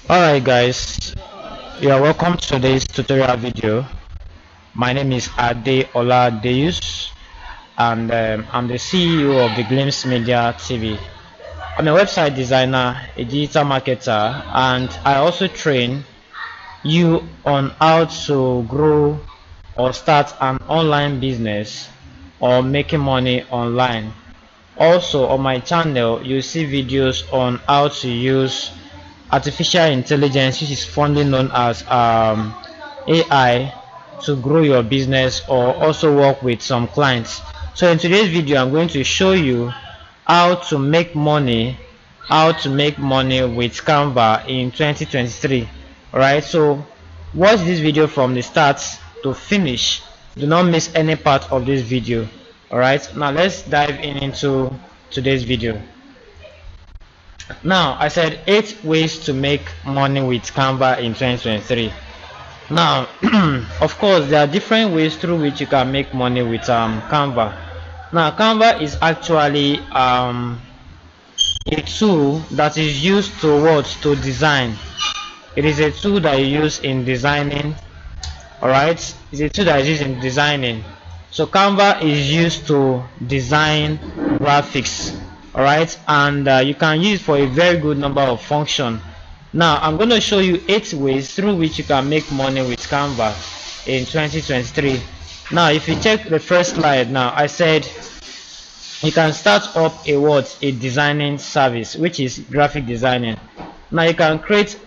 Alright guys, you are welcome to this tutorial video. My name is Ade Ola Deus and I'm the CEO of the GLIMS Media TV. I'm a website designer, a digital marketer, and I also train you on how to grow or start an online business or making money online. Also on my channel you see videos on how to use artificial intelligence, which is fondly known as AI, to grow your business or also work with some clients. So in today's video I'm going to show you how to make money with Canva in 2023. Alright, so watch this video from the start to finish. Do not miss any part of this video. Alright, now let's dive into today's video. Now I said 8 ways to make money with Canva in 2023. Now of course there are different ways through which you can make money with Canva. Now Canva is actually a tool that is used to design. It is a tool that you use in designing. Alright, it's a tool that is used in designing. So Canva is used to design graphics. Alright, and you can use it for a very good number of functions. Now I'm going to show you 8 ways through which you can make money with Canva in 2023. Now if you check the first slide, now I said you can start up a designing service, which is graphic designing. Now you can create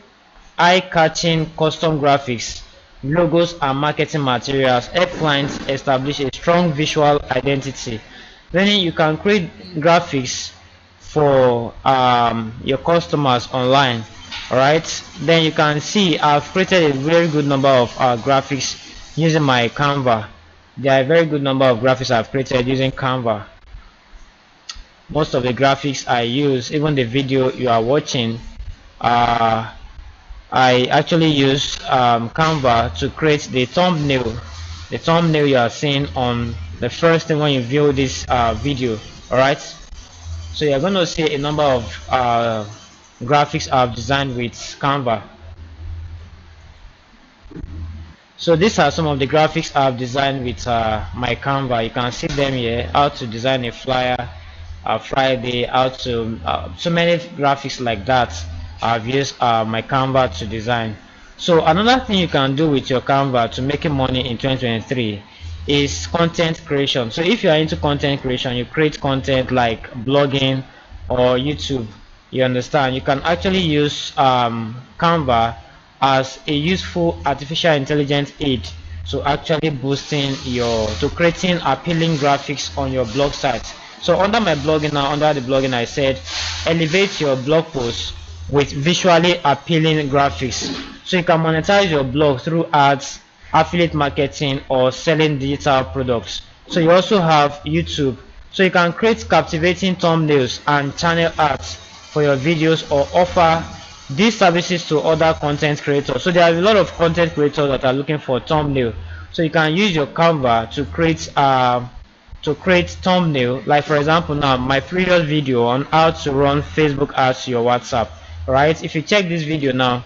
eye-catching custom graphics, logos and marketing materials, help clients establish a strong visual identity. Then you can create graphics for your customers online. Alright, then you can see I've created a very good number of graphics using my Canva. There are a very good number of graphics I've created using Canva. Most of the graphics I use, even the video you are watching, I actually use Canva to create the thumbnail you are seeing on the first thing when you view this video. Alright, so you're going to see a number of graphics I've designed with Canva. So these are some of the graphics I've designed with my Canva. You can see them here. How to design a flyer, Friday, how to so many graphics like that I've used my Canva to design. So another thing you can do with your Canva to making money in 2023 is content creation. So if you are into content creation, you create content like blogging or YouTube, you understand, you can actually use Canva as a useful artificial intelligence aid to actually boosting to creating appealing graphics on your blog site. So under my blogging now, under the blogging, I said elevate your blog posts with visually appealing graphics, so you can monetize your blog through ads, affiliate marketing, or selling digital products. So you also have YouTube, so you can create captivating thumbnails and channel ads for your videos or offer these services to other content creators. So there are a lot of content creators that are looking for thumbnail, so you can use your Canva to create thumbnail. Like for example, now my previous video on how to run Facebook ads to your WhatsApp. Right, if you check this video now,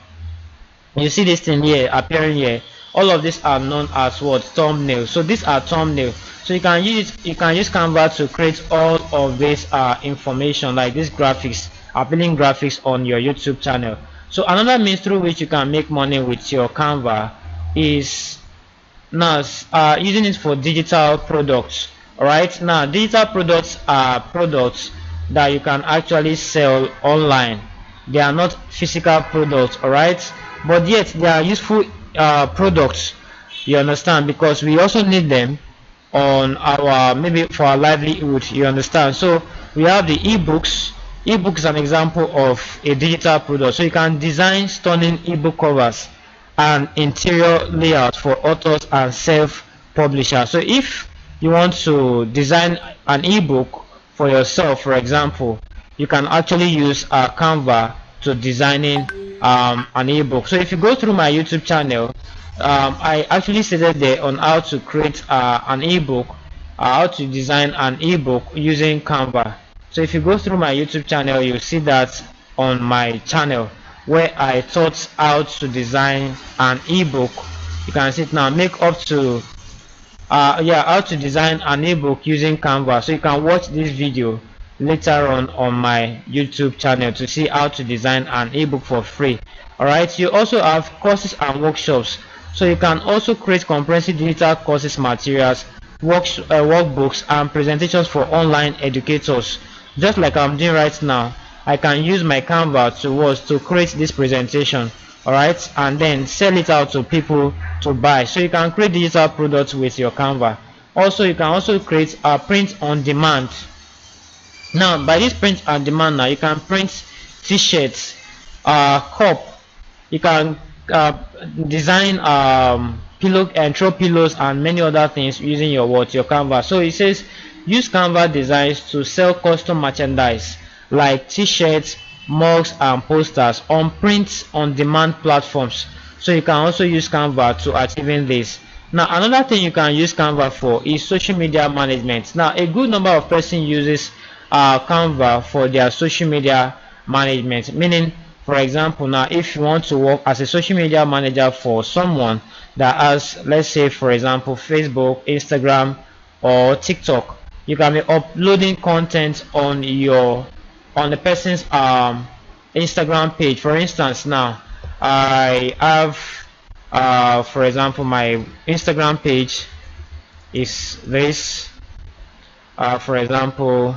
you see this thing here appearing here. All of these are known as what? Thumbnails. So these are thumbnails. So you can use Canva to create all of this information, like these graphics, appealing graphics on your YouTube channel. So another means through which you can make money with your Canva is now using it for digital products. Alright, now digital products are products that you can actually sell online. They are not physical products, alright, but yet they are useful products, you understand, because we also need them on our, maybe for our livelihood, you understand. So we have the ebooks. Ebook is an example of a digital product. So you can design stunning ebook covers and interior layout for authors and self-publishers. So if you want to design an ebook for yourself, for example, you can actually use Canva to designing an ebook. So if you go through my YouTube channel, I actually stated there on how to create an ebook, how to design an ebook using Canva. So if you go through my YouTube channel, you'll see that on my channel. where I taught how to design an ebook. You can see it now, make up to how to design an ebook using Canva. So you can watch this video later on my YouTube channel to see how to design an ebook for free. Alright, you also have courses and workshops. So you can also create comprehensive digital courses materials, workbooks and presentations for online educators. Just like I'm doing right now, I can use my Canva to create this presentation, alright, and then sell it out to people to buy. So you can create digital products with your Canva. Also, you can also create a print on demand. Now, by this print on demand, now you can print t-shirts, cup. You can design pillow and throw pillows and many other things using your Canva. So it says use Canva designs to sell custom merchandise like t-shirts, mugs and posters on print on demand platforms. So you can also use Canva to achieving this. Now another thing you can use Canva for is social media management. Now a good number of persons uses Canva for their social media management, meaning, for example, now if you want to work as a social media manager for someone that has, let's say for example, Facebook, Instagram or TikTok, you can be uploading content on the person's Instagram page. For instance, now I have for example, my Instagram page is this, for example,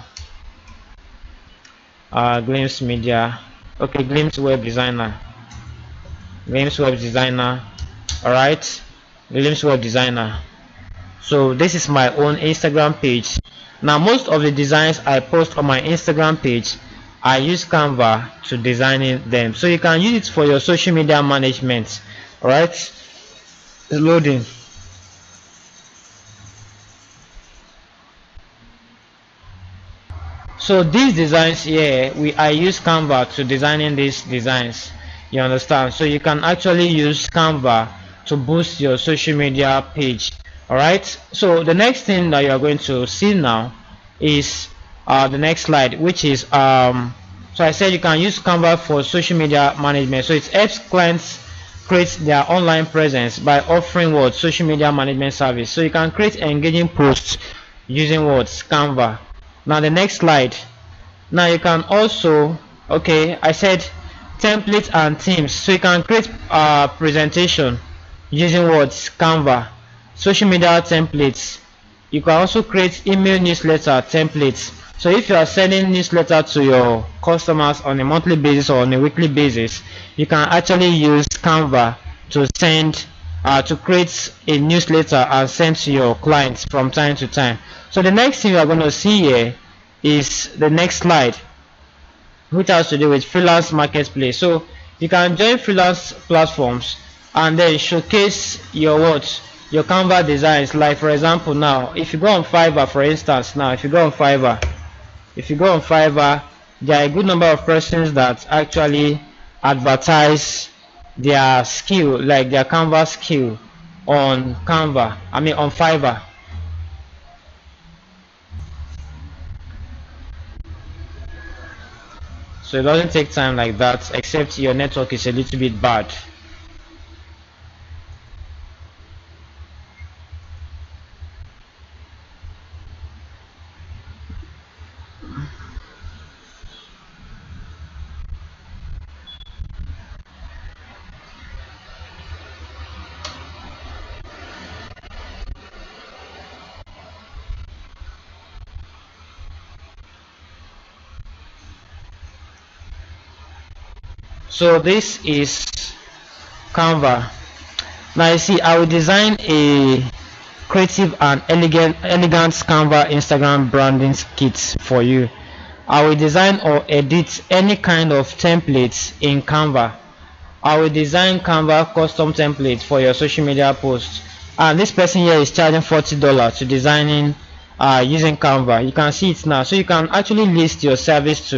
GLIMS media, okay, GLIMS web designer, alright, GLIMS web designer. So this is my own Instagram page. Now most of the designs I post on my Instagram page, I use Canva to designing them. So you can use it for your social media management. Alright, it's loading. So these designs here, I use Canva to designing these designs, you understand. So you can actually use Canva to boost your social media page. Alright, so the next thing that you are going to see now is the next slide, which is so I said you can use Canva for social media management. So it helps clients create their online presence by offering social media management service. So you can create engaging posts using Canva. Now the next slide, now you can also, okay, I said templates and themes. So you can create a presentation using Canva, social media templates. You can also create email newsletter templates. So if you are sending newsletter to your customers on a monthly basis or on a weekly basis, you can actually use Canva to send to create a newsletter and send to your clients from time to time. So the next thing we are going to see here is the next slide, which has to do with freelance marketplace. So you can join freelance platforms and then showcase your Canva designs. Like for example, now if you go on Fiverr, for instance, now if you go on Fiverr, there are a good number of persons that actually advertise their skill, like their Canva skill on on Fiverr. So it doesn't take time like that, except your network is a little bit bad. So this is Canva. Now you see, I will design a creative and elegant Canva Instagram branding kit for you. I will design or edit any kind of templates in Canva. I will design Canva custom templates for your social media posts. And this person here is charging $40 to designing using Canva. You can see it now. So you can actually list your service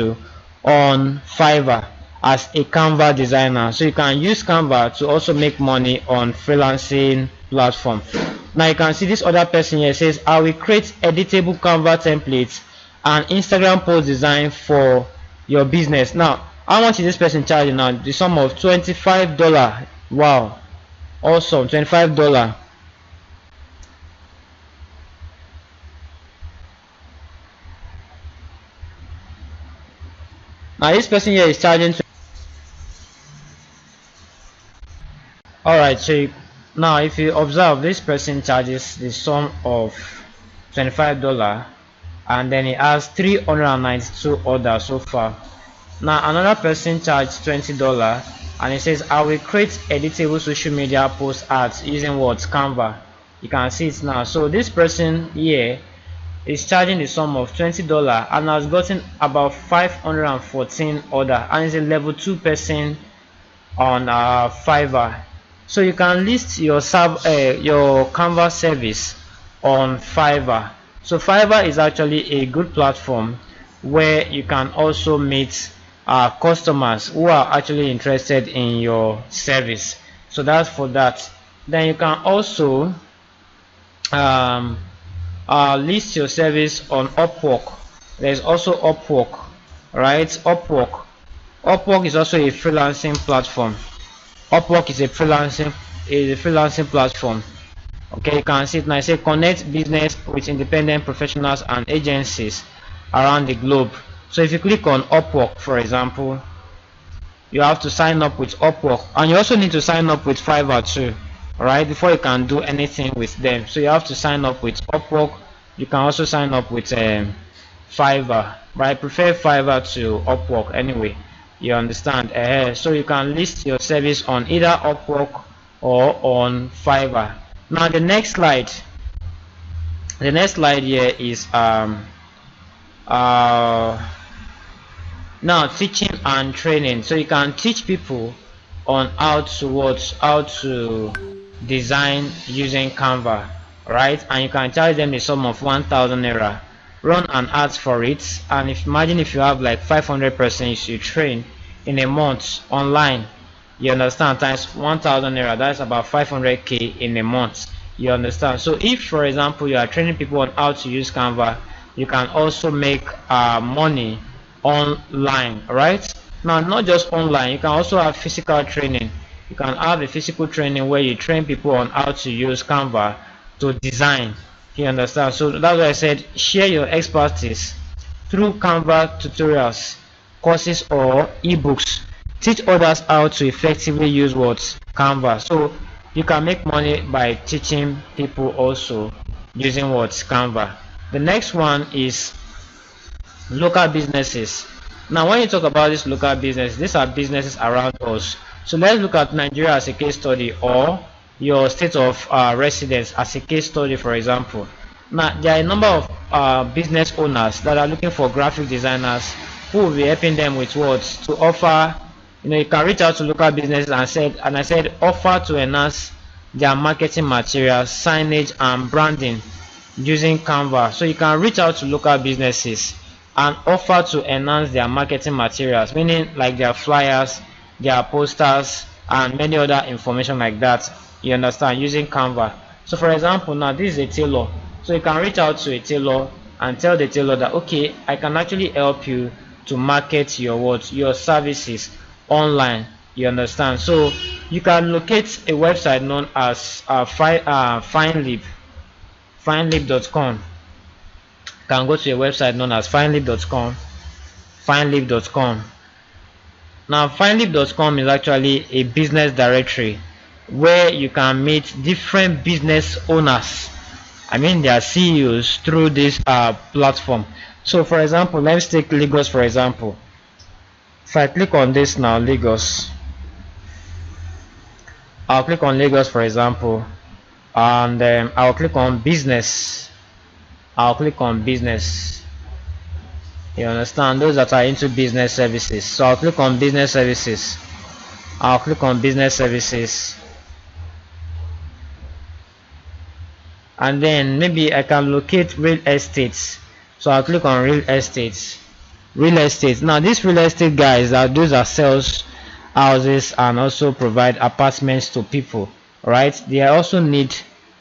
on Fiverr as a Canva designer. So you can use Canva to also make money on freelancing platform. Now you can see this other person here says, I will create editable Canva templates and Instagram post design for your business. Now How much is this person charging now? The sum of $25. Wow, awesome. $25. Now this person here is charging. Alright, so now if you observe, this person charges the sum of $25, and then he has 392 orders so far. Now another person charged $20, and he says, I will create editable social media post ads using what? Canva. You can see it now. So this person here is charging the sum of $20 and has gotten about 514 orders, and is a level 2 person on Fiverr. So you can list your Canva service on Fiverr. So Fiverr is actually a good platform where you can also meet customers who are actually interested in your service. So that's for that. Then you can also list your service on Upwork. There's also Upwork, right? Upwork is also a freelancing platform. Upwork is a freelancing platform. Okay, you can see it now. I say connect business with independent professionals and agencies around the globe. So if you click on Upwork, for example, you have to sign up with Upwork, and you also need to sign up with Fiverr too, alright, before you can do anything with them. So you have to sign up with Upwork. You can also sign up with Fiverr, but I prefer Fiverr to Upwork anyway. You understand? So you can list your service on either Upwork or on Fiverr. Now the next slide here is now teaching and training. So you can teach people on how to design using Canva, right? And you can charge them the sum of 1,000 naira. Run an ads for it, and imagine if you have like 500 persons you train in a month online, you understand, times 1,000 naira, that's about 500k in a month. You understand? So if, for example, you are training people on how to use Canva, you can also make money online, right? Now, not just online, you can also have physical training. You can have a physical training where you train people on how to use Canva to design. You understand? So that's why I said share your expertise through Canva tutorials, courses, or ebooks. Teach others how to effectively use Canva. So you can make money by teaching people also using Canva. The next one is local businesses. Now when you talk about this local business, these are businesses around us. So let's look at Nigeria as a case study, or your state of residence as a case study, for example. Now there are a number of business owners that are looking for graphic designers who will be helping them with to offer. You can reach out to local businesses and I said offer to enhance their marketing materials, signage, and branding using Canva. So you can reach out to local businesses and offer to enhance their marketing materials, meaning like their flyers, their posters, and many other information like that. You understand, using Canva. So for example, now this is a tailor, so you can reach out to a tailor and tell the tailor that, okay, I can actually help you to market your services online. You understand? So you can locate a website known as finelib.com. You can go to a website known as finelib.com. Now finelib.com is actually a business directory where you can meet different business owners, I mean their CEOs, through this platform. So for example, let's take Lagos for example. If I click on this now, Lagos, I'll click on Lagos for example, and I'll click on business. You understand, those that are into business services. So I'll click on business services. And then maybe I can locate real estate. So I'll click on real estate. Now these real estate guys, those that sells houses and also provide apartments to people, right? They also need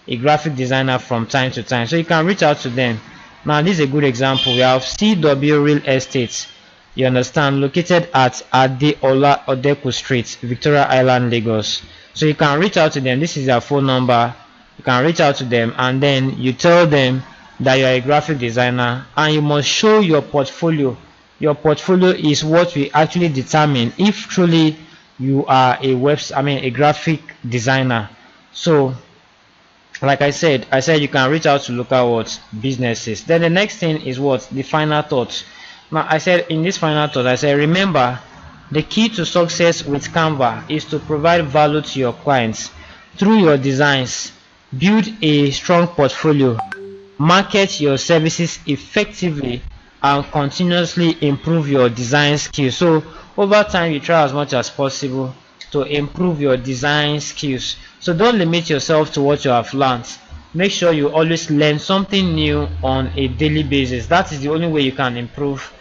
a graphic designer from time to time, so you can reach out to them. Now this is a good example. We have CW Real Estate. you understand, located at Adeola Odeku Street, Victoria Island, Lagos. So you can reach out to them. This is their phone number. You can reach out to them, and then you tell them that you are a graphic designer, and you must show your portfolio. Your portfolio is what will actually determine if truly you are a graphic designer. So like I said you can reach out to local businesses. Then the next thing is the final thought. Now I said in this final thought, I said remember, the key to success with Canva is to provide value to your clients through your designs. Build a strong portfolio, market your services effectively, and continuously improve your design skills. So over time, you try as much as possible to improve your design skills. So don't limit yourself to what you have learned. Make sure you always learn something new on a daily basis. That is the only way you can improve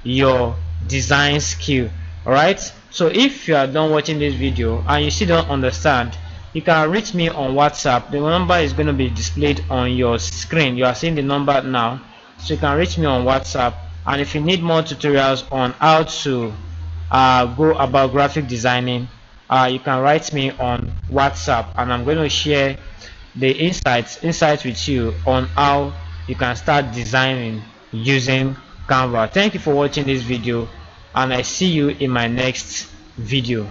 your design skill. Alright, so if you are done watching this video and you still don't understand, you can reach me on WhatsApp. The number is going to be displayed on your screen. You are seeing the number now, so you can reach me on WhatsApp. And if you need more tutorials on how to go about graphic designing, you can write me on WhatsApp, and I'm going to share the insights with you on how you can start designing using Canva. Thank you for watching this video, and I see you in my next video.